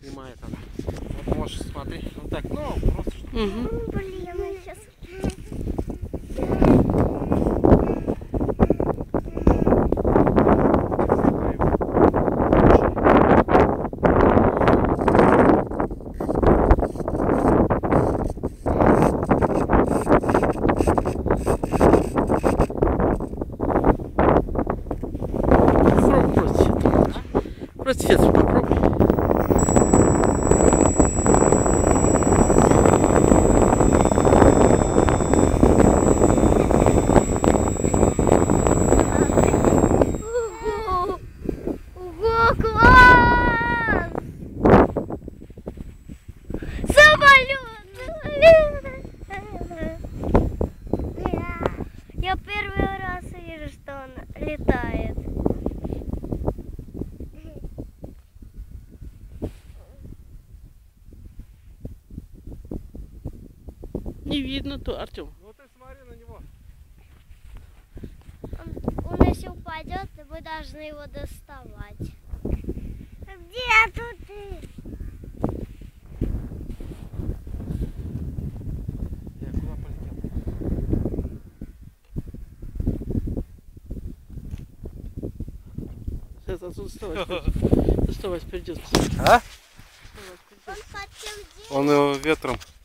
снимает она. Вот можешь смотреть. Вот так, ну, просто что. Блин, я сейчас... Просто сейчас попробуй. Ого, класс! Самолет! Я первый раз вижу, что он летает. Не видно то, Артем. Ну ты смотри на него. Он если упадет, то мы должны его доставать. Где тут ты? Я куда полетел? Сейчас отсюда вставать придется. А? Он хотел делать. Он его ветром